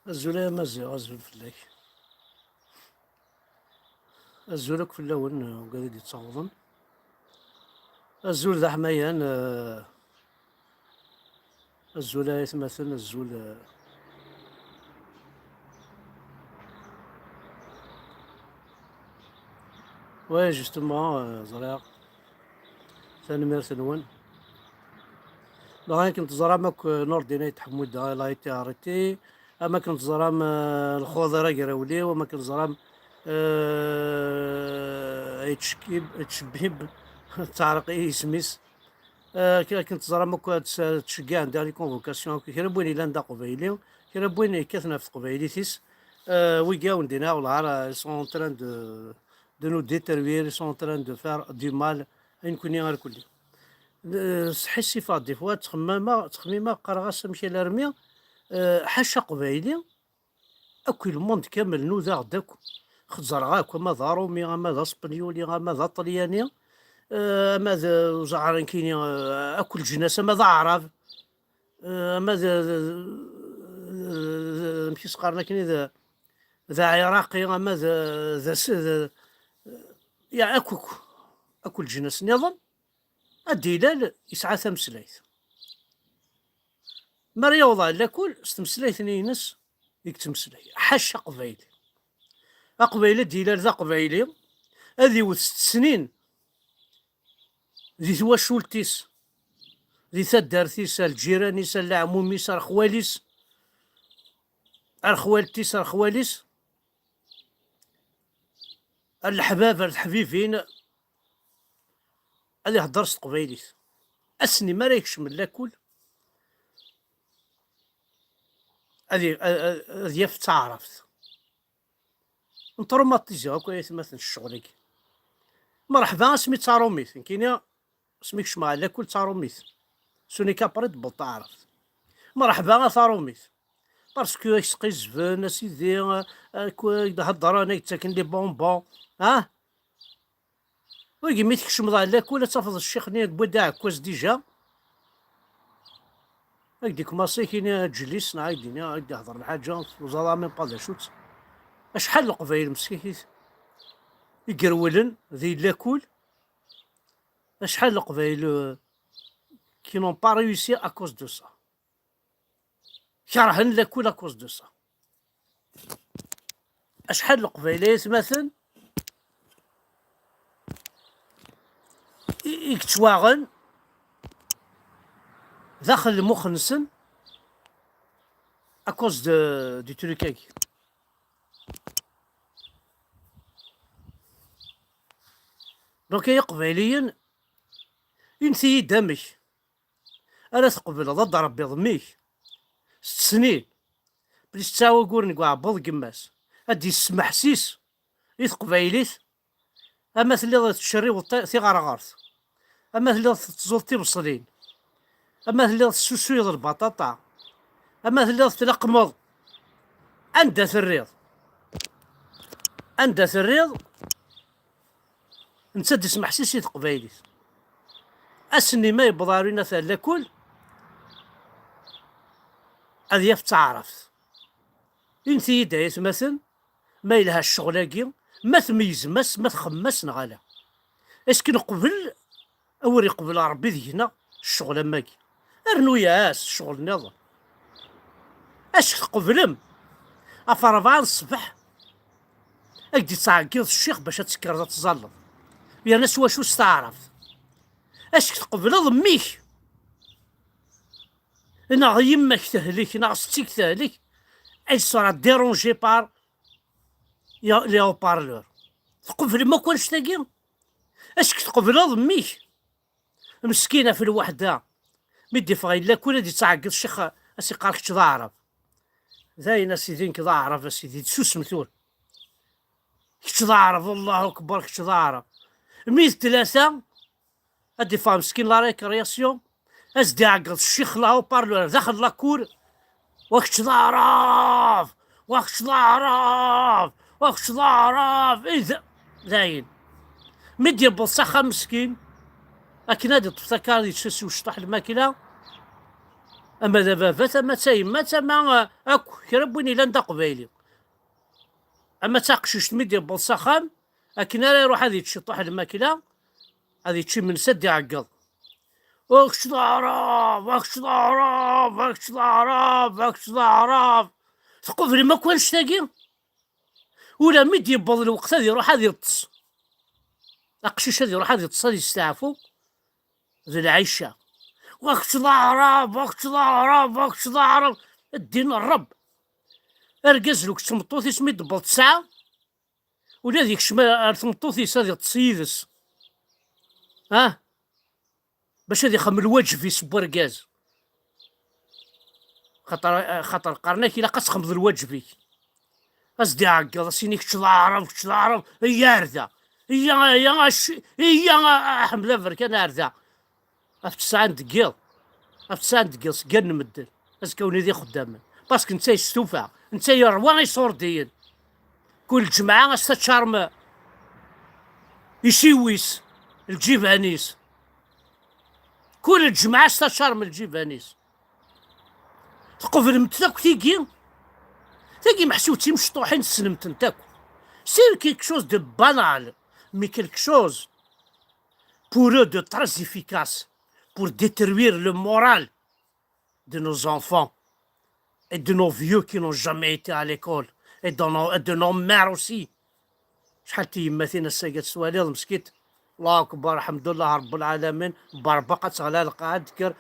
الزول يا مزيغ الزول فلاك. الزول في اللون وقاعد يتصوضن. الزول ذا حميان الزول يتمثل الزول وي جوستومون زريق ثاني ميرث نون باغي كنت زرا ماك نور دينيت حمود لايتي اريتي اما كنت زرام الخضره قراولي وما كنت زرام اتشبيب تعرق سميس كنت زرا ماك تشكاع ندير لي كونفوكاسيون كي بويني لاندا قبيلي كي بويني كثنا في قبيليتيس ويكا وندينا والعار سون تران دو نو ديتروير سون تران دو فار دو مال نكوني غير كلي صحي الصفات دي فوا تخميمه قرغاس مشي لرمي حاشا قبايلي اكو الموند كامل نوذا غداك خزر غاك ما ذا رومي ما ذا اسبانيولي ما ذا طلياني ما ذا زعران كيني اكل جناسه ما ذا عرب ما ذا مشي سقارنا كيني ذا عراقي ما ذا يا اكل جناس نظام الدلال يسعى تمسليت مريا وضع لاكل استمسليت نينس يكتمسلي حاشا قبايلي قبايلي الدلال ذا قبايلي هذي و 6 سنين ذي تواشولتيس ذي تدارتيس الجيرانيس العموميس الخواليس الخوالتيس الخواليس الحباب الحبيبين هذي هضرت قبايليت اسني ما رايكش من لاكل هذه تعرفت نتروماتيزي هاكا مثلا الشغل مرحبا اسمي تاروميث كاين سميك شمع لاكل تاروميث سوني كابريت تعرفت مرحبا تاروميث باسكو يسقي الزبن اسيدي هضر انا يتاكل لي بونبون ويجي مي تكشم ضاع لاكل تفض الشيخ نيك بودا عكواز ديجا هكديك ماسي كاين تجلس نعاوديني هكدا هضر الحاجه وزادا ميم با شوت شحال القبايل مسكيت يقرولن ذي لاكل شحال القبايل كي نون با ريوسي اكوز دو سا كرهن لاكل اكوز دو سا شحال القبايلات مثلا يكتواغن داخل المخ نسن اكوز دو تروكاكي دونك يا قبايليا ينسي دمك انا تقبل ضد ربي ضميك 6 سنين بليش تساوي قورني كاع عبض قماس هادي السمح سيس يتقبايليت اما اللي تشري ثغار غارث اما اللي تزلطي بصلين اما اللي تسوسوي البطاطا اما اللي تلقمض عندها الريض نسد اسمح سيسي قبايلي اسني ما يبضارينا لاكل هذه تعرف انتي دايت مثلا ما يلها الشغلاكي ما تميز ما تخمس نغالا اسكي نقبل اوري قبل ربي ذينا الشغل ماكي ارنو ياس الشغل نظام اش قبلم افرفان الصبح اكدي تعقيض الشيخ باش تسكر تزلط يا ناس واش تعرف اش تقبل ضميك انا يمك تهلك انا ستيك تهلك اي صرا ديرونجي بار لي او بارلور تقبل ما كنتش تاقي اش تقبل ضميك مسكينه في الوحده مدي فغي لا كل دي تعقد الشيخ اسي قالك تضاعرف زاين سيدين كضاعرف سيدي تسوس مثول تضاعرف الله اكبر تضاعرف ميت 3 ادي فام مسكين لا ريكرياسيون ازدي عقد الشيخ لا بارلور داخل لاكور واخش ضعرف اذا زاين مدي بصخه مسكين لكن هذه تفتكر يتسوي وشطح الماكله اما دابا فات اما تا يما تما اكو كرا بوين الا نتا قبايلي، اما تا قشوش تميدي بالسخان اكن راه يروح هذه تشطح الماكله هذه تشي من سد يعقل واكش العرب واكش العرب واكش العرب واكش العرب تقول ما كانش تاقي ولا ميدي يبض الوقت هذه يروح هذه يطس اقشوش هذه يروح هذه يطس هذه يستعفوا زي العيشه وقت العرب وقت العرب وقت العرب الدين الرب ارقز لك تمطوثي سميت دبل ساعة ولا ديك شما تمطوثي هذه تصيدس باش هذه خم الوجه في سبو رقاز خاطر قرناك الا قاس خمض الوجه فيك اسدي عقل سينيك العرب العرب هي ارذا هي حمله فركان ارذا افت ساعة دقيل افت ساعة دقيل سكان نمدل اسكوني ذي خدامه باسكو نتا يستوفى نتا يروان يصوردين كل جمعة استشارم يشيويس الجيفانيس كل جمعة استشارم الجيفانيس تقفل متلاك تاكي محسوتي مشطوحين السنمتن تاكو سير كيك شوز دو بانال مي كيك شوز pour eux de très efficace pour détruire le moral de nos enfants et de nos vieux qui n'ont jamais été à l'école et de nos mères aussi. شحال تيماتين الساقات سوالي مسكيت الله اكبر الحمد لله رب العالمين بربقة على القاعد ذكر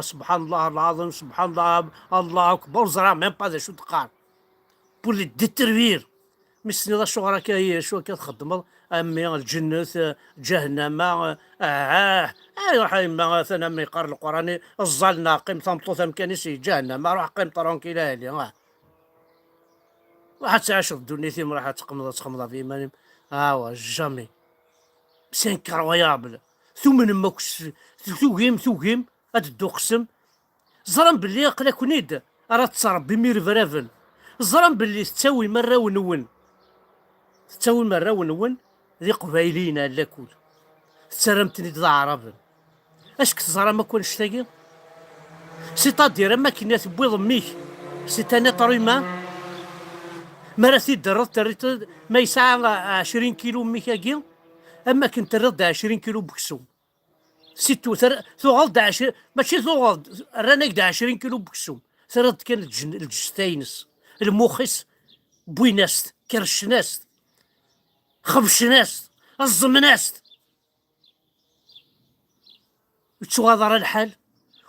سبحان الله العظيم سبحان الله الله اكبر زرع ميم با شو تقال بور لي ديتروير مسني ذا شغلة هي شو كتخدم امي الجنة جهنم روح يما مثلا ما يقرا القران الظلنا قيم ثمطوث مكانيسي جهنم روح قيم طرونكيلا لي راح تعيش الدنيا راح تقمض في ماني جامي سي انكرويابل ثم ماكش ثوغيم هاد الدوقسم زرم باللي قلا كونيد راه تصرب بمير فرافل زرم باللي تساوي مره ونون تساوي مره ونون ذي قبايلين لاكل تسرمتني ذا عرب اش كتزرى ما كونش تاقي سيتادير اما كنا تبويض ميك سيتاني طريما مراسي درت ما يسعى 20 كيلو ميكاكي اما كنت رد 20 كيلو بكسو سيتو ثوغلد 20 ماشي ثوغلد رانك 20 كيلو بكسو ثرد كان الجستينس المخس بويناست كرشناست خبشناست الزمناست تشوغاضر الحال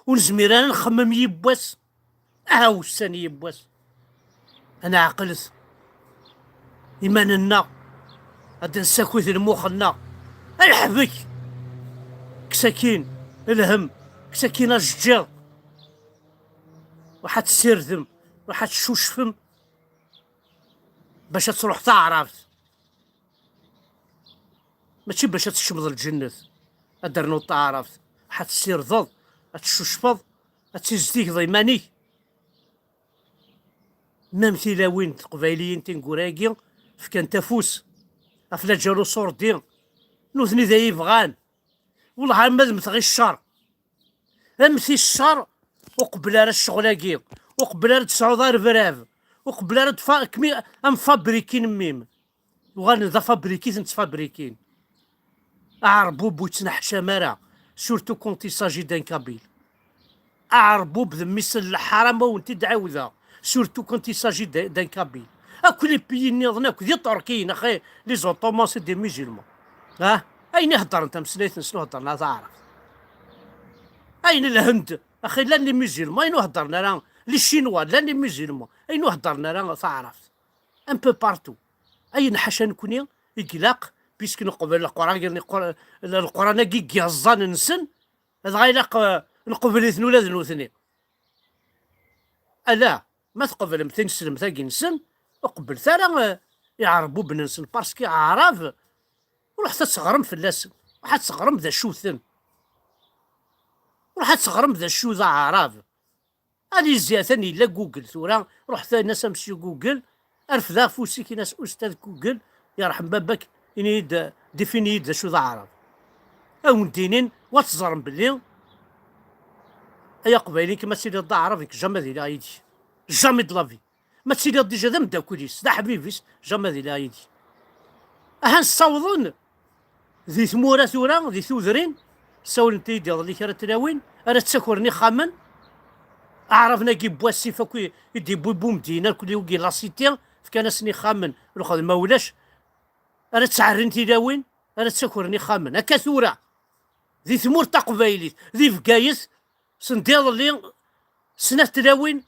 ونزميران نخمم يبواس وساني يبواس انا عقلت إيماننا غاد نساكوث المخنا الحبك كساكين الهم كساكين الجير وحد تسيرذم وحد تشوشفم باش تروح تعرف ماشي باش تشمض الجنة ادرنو تعرف حد تسير ضد تشوشفض تزديك ضيماني مامتي لاوين القبايليين تنقراكي فكان تفوس افلا جالو صوردين نوثني ذا يبغان والله ما مثغي الشر امثي الشر وقبل على الشغلاكي وقبل على 9 فراف وقبل على كمي ام فابريكين ميم وغان ذا فابريكي نتفابريكين اعربو بوتنا حشامره سورتو كونتي ساجي دان كابيل اعربو بذميس الحرام وانت دعاوذا سورتو كونتي ساجي دان كابيل اكو لي بيي نيضناك دي تركيين اخي لي زوطومون سي دي ميزيلمون اين هضر انت مسليت شنو هضرنا تعرف اين الهند اخي لا لي ميزيلمون اين هضرنا راه لي شينوا لا لي ميزيلمون اين هضرنا راه تعرف ان بو بارتو اين حاشا نكوني يقلق بيسك نقبل القران كي يهزان نسن هذا غيلاق نقبل اثنين ولا ذنوثني الا ما تقبل 200 سلم ثاقي نسن وقبل ثاني يعربوا بننسن باسكي عرف وراح تغرم في اللسن راح تغرم ذا شوثن راح تغرم ذا شو ذا عرف هذه زياثني لا جوجل ثورا روح ثاني ناس امشي جوجل عرف ذا فوسي كي ناس استاذ جوجل يرحم بابك ينيد ديفينيد ذا شو ذا عرف او ندينين واتزرم باللي ايا قبايلين كما تسيري دا عرفك جامي دي لايدي جامي د لافي ما تسيري ديجا دا مداكوليس دا حبيبيس جامي دي لايدي اها نصاوضون ذي ثمورة ثورة ذي ثوذرين ساول انت يدي ظلي كرا تلاوين انا تسكرني خامن عرفنا كي بواسي فكو يدي بو مدينة كل يوكي لاسيتي فكان سني خامن الخذ ما ولاش انا تسعرني تلاوين انا تسكرني خامن هكا ثورة ذي ثمور تقبايليت ذي فكايس سنديض اللي سنة تلاوين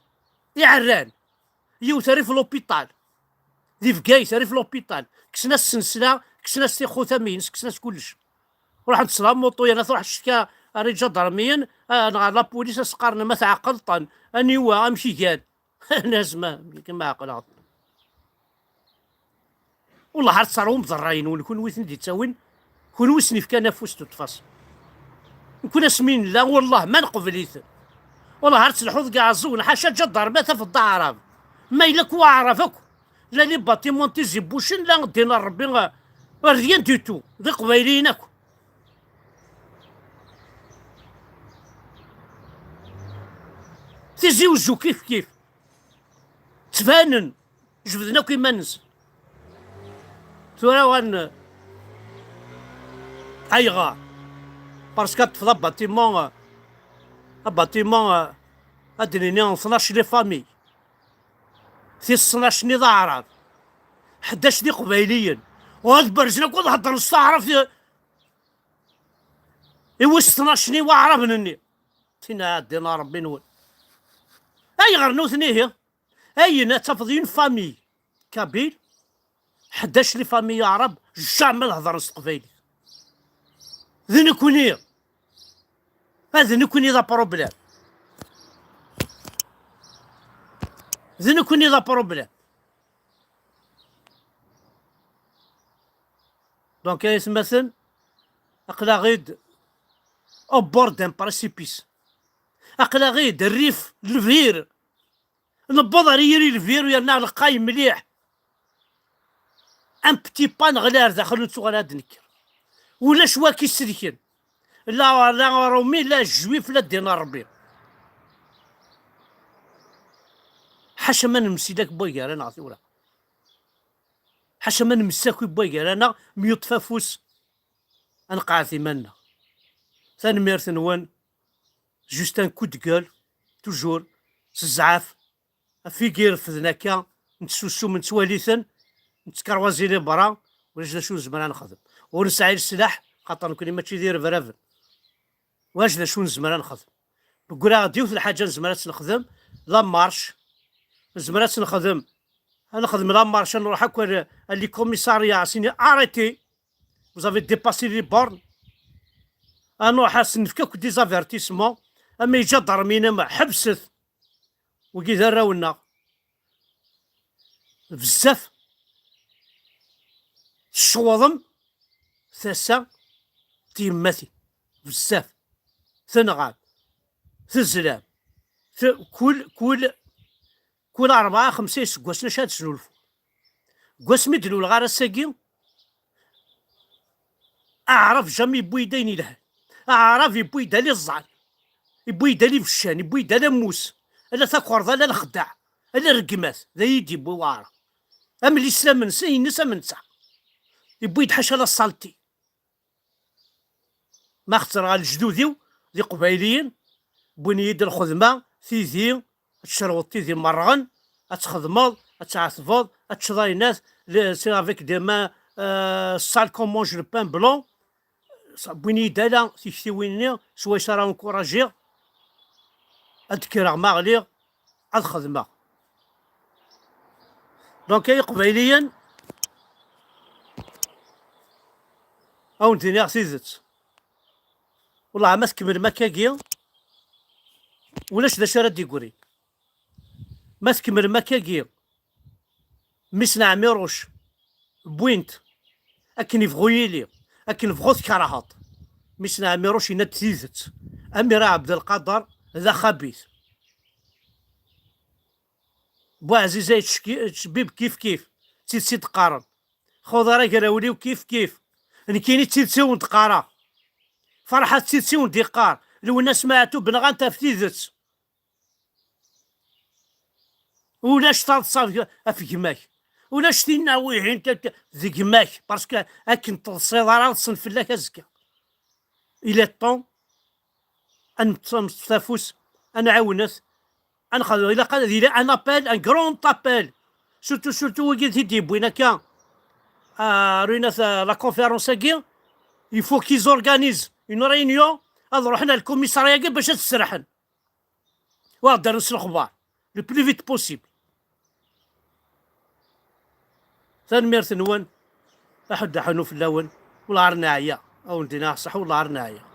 يعران يوثري في لوبيطال ذي فكايس ري في لوبيطال كسنا السنسلة كسنا ستيخو ثمينس كسنا كلش روح نتصرا موطو انا تروح تشكى رجال ضرميا انا لا بوليس سقارنا ما تعقلطن اني هو امشي قال ناس ما كما عقل والله عاد صاروا مضراين ونكون ويثن دي تاوين كون وسني في كان فوست تفاص نكون اسمين لا والله ما نقبليث والله عاد الحوض كاع الزون حاشا جدار ما في الدعرة ما يلك وعرفك لا لي باتيمون تيزي بوشن لا دينا ربي ريان دي تو ذي قبايلينك تيزيوزو كيف كيف تفانن جبدنا كيما نس ثورا وان ايغا باسكو تفضل باتيمون ادريني 12 لي فامي في 12 ني عرب 11 دي قبايليين وهاد برجنا كل هضر نستعرف ايوا 12 ني وعرب مني تينا دينا ربي نول اي غرنوثني هي اي نتفضين فامي كابيل 11 لي فامي عرب جامع الهضر نستقبايلي ذي نكوني هذا نكوني ذا بروبليم ذي نكوني ذا بروبليم دونك يسمثل اقلا غيد او بورد ان بريسيبيس اقلا غيد الريف الفير نبضر يري الفير ويرنا القايم مليح ان بتي بان غلار داخل نتوغل هاد نكر ولا شوا كيسركن لا رومي لا جويف لا دينا ربي حاشا ما نمسي داك بويا انا عطيولا حاشا ما نمساك بويا انا ميطفى فوس انقع ثماننا ثاني ميرث نوان جوست ان كو دكال توجور سزعاف فيكير فذناكا نتسوسو من تواليثن نتكروازي لي برا ولا شو زمان نخدم ونسعي السلاح خاطر نكون ماشي داير فرافن واش دا شو زمان نخدم نقول غاديوث الحاجه زمانات نخدم لا مارش زمانات نخدم نخدم لا مارش نروح هكا لي كوميساريا سيني اريتي وزافي ديباسي لي بورن نروح نفكك ديزافيرتيسمون اما يجا ضرمينا ما حبست وكي ذراونا بزاف الشوضم ثاسا تيماتي بزاف ثنغاب ثزلام كل 4 5 سكواسنا شاد سنولفو كواس مدلو الغارة الساقين أعرف جامي بويدين يلهى أعرف يبويدا لي الزعل يبويدا لي فشان يبويدا لا موس ألا تاكورضا لا الخداع ألا الرقمات ذا يدي بوارا أما الإسلام من سين نسا من سا يبويد حاشا لا الصالتي ما خسر على الجدوديو ذي قبايليين بني يد الخدمة ثيثي تشروطي ذي مرغن اتخدمض اتعثفض اتشضاي ناس سي افيك دي مان سال كوم مونج لو بان بلون بني دالا تيكتي ويني سوا يصرا انكوراجي ادكرا ماغلي الخدمة دونك اي قبايليا او ندير سيزت والله ما تكمل مكاكيا ولاش ذا شرد يقولي ما تكمل مكاكيا مسنا ميروش بوينت اكن يفغويلي اكن يفغوث كراهات مسنا ميروش يناد سيزت امير عبد القادر ذا خبيث بو عزيزي تشبيب كيف تيتسي تقارن خوض راك راوليو كيف انا كاينين تيتسي ونتقارا فرحة تيتسي ونديقار لو الناس سمعتو بنغا انت فتيدت ولاش تصاف في كماك ولاش تيناويه انت ذي كماك باسكو اكن تصيد راه تصنف لك ازكى الى طون ان تفوس انا عاونت انا خذ الى قال الى ان ابل ان كروند ابل سورتو وقيت يدي بوينا كان روينا لا كونفيرونس كي يفو كي زورغانيز اون ريونيون هاد روحنا للكوميساريا كاع باش تسرحن وغدا نرسل الاخبار لو بلو فيت بوسيبل ثاني نوان احد حنو في اللون ولا عرناعيه او ندينا صح ولا عرناعيه